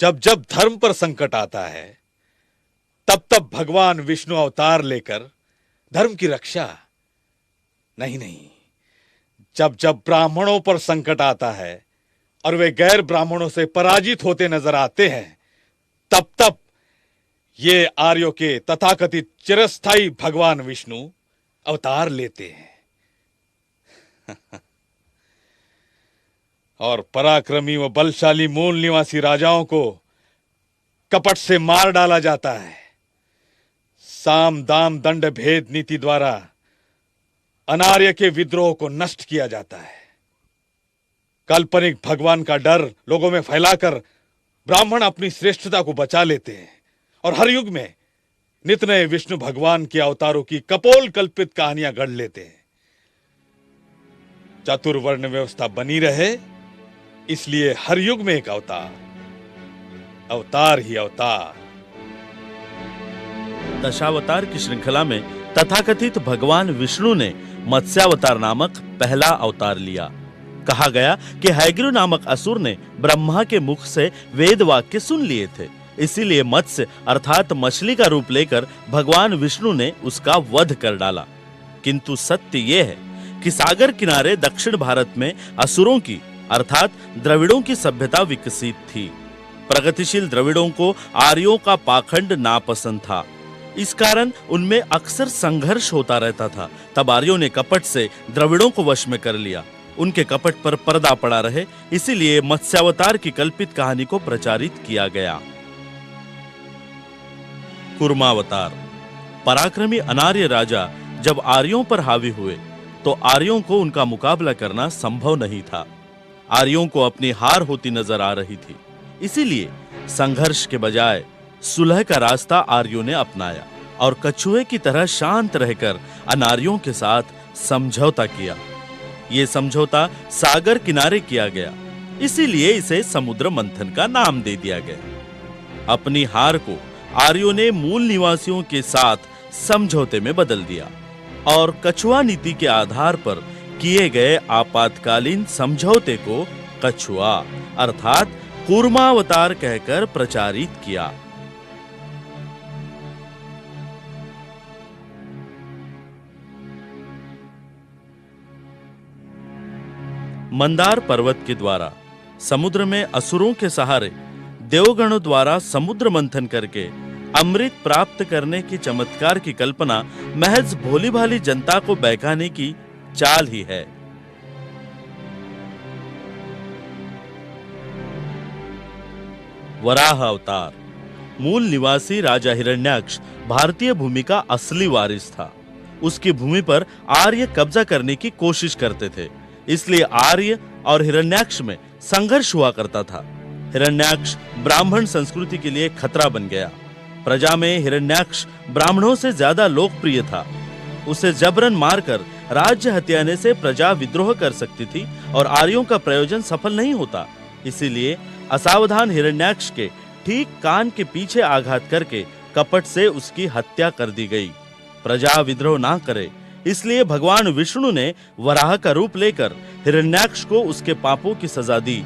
जब जब धर्म पर संकट आता है, तब तब भगवान विष्णु अवतार लेकर धर्म की रक्षा, नहीं नहीं, जब जब ब्राह्मणों पर संकट आता है और वे गैर ब्राह्मणों से पराजित होते नजर आते हैं, तब तब ये आर्यों के तथाकथित चिरस्थायी भगवान विष्णु अवतार लेते हैं। और पराक्रमी व बलशाली मूल निवासी राजाओं को कपट से मार डाला जाता है। साम दाम दंड भेद नीति द्वारा अनार्य के विद्रोह को नष्ट किया जाता है। काल्पनिक भगवान का डर लोगों में फैलाकर ब्राह्मण अपनी श्रेष्ठता को बचा लेते हैं और हर युग में नित नए विष्णु भगवान के अवतारों की कपोल कल्पित कहानियां गढ़ लेते हैं। चतुर्वर्ण व्यवस्था बनी रहे, इसलिए हर युग में एक अवतार, अवतार ही अवतार। दशावतार की श्रृंखला में तथाकथित भगवान विष्णु ने मत्स्यावतार नामक पहला अवतार लिया। कहा गया कि हैग्रीव नामक असुर ने ब्रह्मा के मुख से वेद वाक्य सुन लिए थे, इसीलिए मत्स्य अर्थात मछली का रूप लेकर भगवान विष्णु ने उसका वध कर डाला। किंतु सत्य यह है कि सागर किनारे दक्षिण भारत में असुरों की अर्थात द्रविड़ों की सभ्यता विकसित थी। प्रगतिशील द्रविड़ों को आर्यों का पाखंड नापसंद था, इस कारण उनमें अक्सर संघर्ष होता रहता था। तब आर्यों ने कपट से द्रविड़ों को वश में कर लिया। उनके कपट पर पर्दा पड़ा रहे, इसीलिए मत्स्यावतार की कल्पित कहानी को प्रचारित किया गया। कूर्मावतार। पराक्रमी अनार्य राजा जब आर्यों पर हावी हुए तो आर्यों को उनका मुकाबला करना संभव नहीं था। आर्यों को अपनी हार होती नजर आ रही थी, इसीलिए संघर्ष के बजाय सुलह का रास्ता आर्यों ने अपनाया और कछुए की तरह शांत रहकर अनार्यों के साथ समझौता किया। ये समझौता सागर किनारे किया गया, इसीलिए इसे समुद्र मंथन का नाम दे दिया गया। अपनी हार को आर्यों ने मूल निवासियों के साथ समझौते में बदल दिया और कछुआ नीति के आधार पर किए गए आपातकालीन समझौते को कछुआ अर्थात कूर्मावतार कहकर प्रचारित किया। मंदार पर्वत के द्वारा समुद्र में असुरों के सहारे देवगणों द्वारा समुद्र मंथन करके अमृत प्राप्त करने की चमत्कार की कल्पना महज भोली भाली जनता को बहकाने की चाल ही है। वराह अवतार। मूल निवासी राजा हिरण्याक्ष भारतीय भूमि का असली वारिस था। उसकी भूमि पर आर्य कब्जा करने की कोशिश करते थे, इसलिए आर्य और हिरण्याक्ष में संघर्ष हुआ करता था। हिरण्याक्ष ब्राह्मण संस्कृति के लिए खतरा बन गया। प्रजा में हिरण्याक्ष ब्राह्मणों से ज्यादा लोकप्रिय था। उसे जबरन मारकर राज्य हथियाने से प्रजा विद्रोह कर सकती थी और आर्यों का प्रयोजन सफल नहीं होता। इसीलिए असावधान हिरण्याक्ष के ठीक कान के पीछे आघात करके कपट से उसकी हत्या कर दी गई। प्रजा विद्रोह ना करे, इसलिए भगवान विष्णु ने वराह का रूप लेकर हिरण्याक्ष को उसके पापों की सजा दी